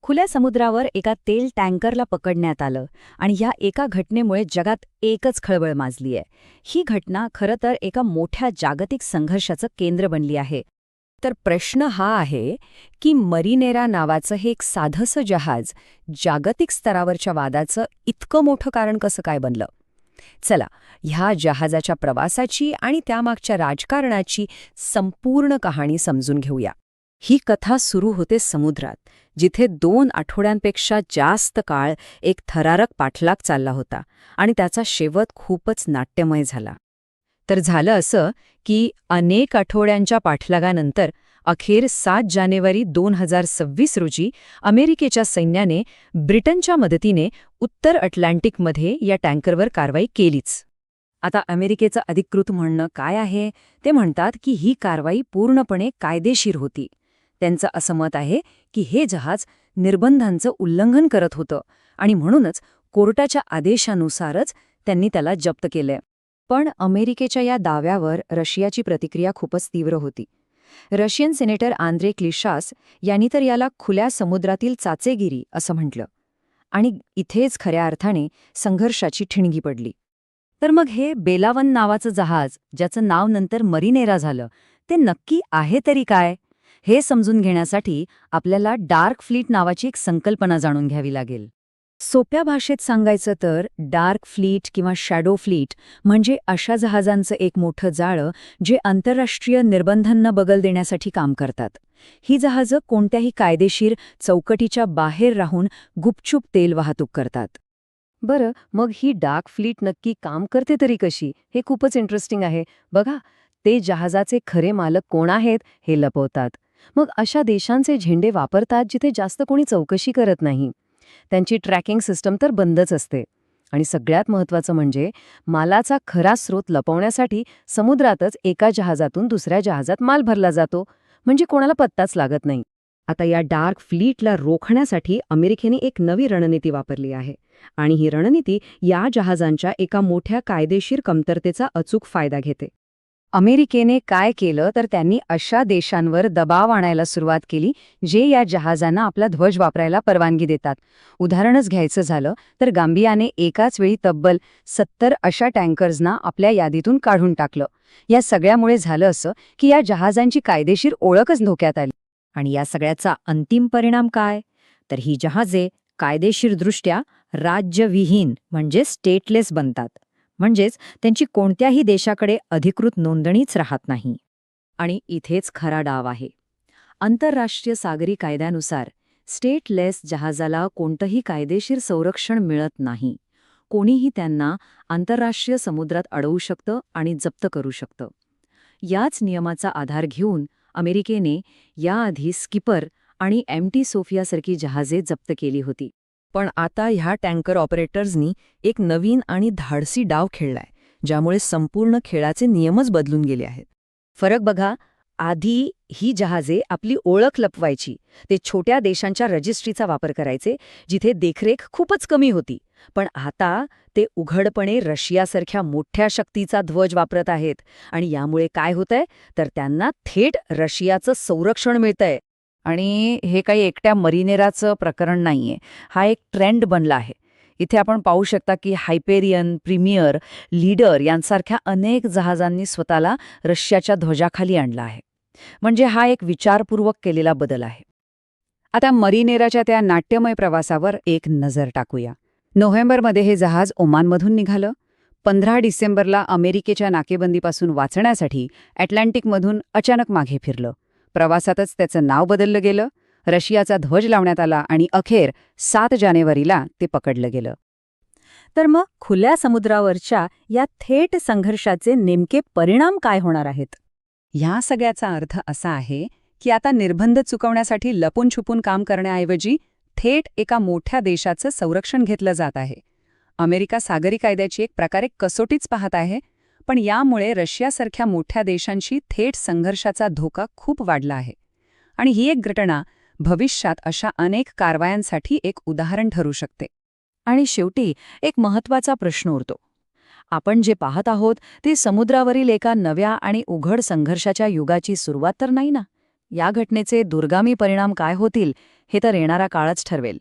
खुल्या समुद्रावर एका तेल टँकरला पकडण्यात आलं आणि या एका घटनेमुळे जगात एकच खळबळ माजली आहे. ही घटना खरं तर एका मोठ्या जागतिक संघर्षाचं केंद्र बनली आहे. तर प्रश्न हा आहे की मरिनेरा नावाचं हे एक साधंसं जहाज जागतिक स्तरावरच्या वादाचं इतकं मोठं कारण कसं काय बनलं? चला, ह्या जहाजाच्या प्रवासाची आणि त्यामागच्या राजकारणाची संपूर्ण कहाणी समजून घेऊया. ही कथा सुरू होते समुद्रात, जिथे 2 आठवड्यांपेक्षा जास्त काळ एक थरारक पाठलाग चालला होता आणि त्याचा शेवट खूपच नाट्यमय झाला. तर झालं असं की अनेक आठवड्यांच्या पाठलागानंतर अखेर 7 जानेवारी 2026 रोजी अमेरिकेच्या सैन्याने ब्रिटनच्या मदतीने उत्तर अटलांटिकमध्ये या टँकरवर कारवाई केलीच. आता अमेरिकेचं अधिकृत म्हणणं काय आहे? ते म्हणतात की ही कारवाई पूर्णपणे कायदेशीर होती. त्यांचं असं मत आहे की हे जहाज निर्बंधांचं उल्लंघन करत होतं आणि म्हणूनच कोर्टाच्या आदेशानुसारच त्यांनी त्याला जप्त केलंय. पण अमेरिकेच्या या दाव्यावर रशियाची प्रतिक्रिया खूपच तीव्र होती. रशियन सिनेटर आंद्रे क्लिशास यांनी तर याला खुल्या समुद्रातील चाचेगिरी असं म्हटलं. आणि इथेच खऱ्या अर्थाने संघर्षाची ठिणगी पडली. तर मग हे बेलावन नावाचं जहाज, ज्याचं नाव नंतर मरिनेरा झालं, ते नक्की आहे तरी काय? हे समजून घेण्यासाठी आपल्याला डार्क फ्लीट नावाची एक संकल्पना जाणून घ्यावी लागेल. सोप्या भाषेत सांगायचं तर डार्क फ्लीट किंवा शॅडो फ्लीट म्हणजे अशा जहाजांचं एक मोठं जाळं जे आंतरराष्ट्रीय निर्बंधांना बगल देण्यासाठी काम करतात. ही जहाजं कोणत्याही कायदेशीर चौकटीच्या बाहेर राहून गुपचूप तेल वाहतूक करतात. बरं, मग ही डार्क फ्लीट नक्की काम करते तरी कशी? हे खूपच इंटरेस्टिंग आहे. बघा, ते जहाजाचे खरे मालक कोण आहेत हे लपवतात. मग अशा देशांचे झेंडे वापरतात जिथे जास्त कोणी चौकशी करत नाही. त्यांची ट्रॅकिंग सिस्टम तर बंदच असते. आणि सगळ्यात महत्त्वाचं म्हणजे मालाचा खरा स्रोत लपवण्यासाठी समुद्रातच एका जहाजातून दुसऱ्या जहाजात माल भरला जातो, म्हणजे कोणाला पत्ताच लागत नाही. आता या डार्क फ्लीटला रोखण्यासाठी अमेरिकेने एक नवी रणनीती वापरली आहे. आणि ही रणनीती या जहाजांच्या एका मोठ्या कायदेशीर कमतरतेचा अचूक फायदा घेते. अमेरिकेने काय केलं तर त्यांनी अशा देशांवर दबाव आणायला सुरुवात केली जे या जहाजांना आपला ध्वज वापरायला परवानगी देतात. उदाहरणच घ्यायचं झालं तर गांबियाने एकाच वेळी तब्बल 70 अशा टँकर्सना आपल्या यादीतून काढून टाकलं. या सगळ्यामुळे झालं असं की या जहाजांची कायदेशीर ओळखच धोक्यात आली. आणि या सगळ्याचा अंतिम परिणाम काय? तर ही जहाजे कायदेशीरदृष्ट्या राज्यविहीन म्हणजे स्टेटलेस बनतात. म्हणजेच त्यांची कोणत्याही देशाकडे अधिकृत नोंदणीच राहत नाही. आणि इथेच खरा डाव आहे. आंतरराष्ट्रीय सागरी कायद्यानुसार स्टेटलेस जहाजाला कोणतंही कायदेशीर संरक्षण मिळत नाही. कोणीही त्यांना आंतरराष्ट्रीय समुद्रात अडवू शकतं आणि जप्त करू शकतं. याच नियमाचा आधार घेऊन अमेरिकेने याआधी स्किपर आणि एमटी सोफियासारखी जहाजे जप्त केली होती. पण आता ह्या टँकर ऑपरेटर्सनी एक नवीन आणि धाडसी डाव खेळलाय, ज्यामुळे संपूर्ण खेळाचे नियमच बदलून गेले आहेत. फरक बघा, आधी ही जहाजे आपली ओळख लपवायची. ते छोट्या देशांच्या रजिस्ट्रीचा वापर करायचे, जिथे देखरेख खूपच कमी होती. पण आता ते उघडपणे रशियासारख्या मोठ्या शक्तीचा ध्वज वापरत आहेत. आणि यामुळे काय होतंय तर त्यांना थेट रशियाचं संरक्षण मिळतंय. आणि हे काही एकट्या मरिनेराचं प्रकरण नाहीये. हा एक ट्रेंड बनला आहे. इथे आपण पाहू शकता की हायपेरियन, प्रीमियर, लीडर यांसारख्या अनेक जहाजांनी स्वतःला रशियाच्या ध्वजाखाली आणला आहे. म्हणजे हा एक विचारपूर्वक केलेला बदल आहे. आता मरिनेराच्या त्या नाट्यमय प्रवासावर एक नजर टाकूया. नोव्हेंबरमध्ये हे जहाज ओमानमधून निघालं. 15 डिसेंबरला अमेरिकेच्या नाकेबंदीपासून वाचण्यासाठी अटलांटिकमधून अचानक मागे फिरलं. प्रवासातच त्याचं नाव बदललं गेलं, रशियाचा ध्वज लावण्यात आला आणि अखेर 7 जानेवारीला ते पकडलं गेलं. तर मग खुल्या समुद्रावरच्या या थेट संघर्षाचे नेमके परिणाम काय होणार आहेत? ह्या सगळ्याचा अर्थ असा आहे की आता निर्बंध चुकवण्यासाठी लपून छुपून काम करण्याऐवजी थेट एका मोठ्या देशाचं संरक्षण घेतलं जात आहे. अमेरिका सागरी कायद्याची एक प्रकारे कसोटीच पाहत आहे. पण यामुळे रशियासारख्या मोठ्या देशांशी थेट संघर्षाचा धोका खूप वाढला आहे. आणि ही एक घटना भविष्यात अशा अनेक कारवायांसाठी एक उदाहरण ठरू शकते. आणि शेवटी एक महत्त्वाचा प्रश्न उरतो. आपण जे पाहत आहोत ते समुद्रावरील एका नव्या आणि उघड संघर्षाच्या युगाची सुरुवात तर नाही ना? या घटनेचे दूरगामी परिणाम काय होतील हे तर येणारा काळच ठरवेल.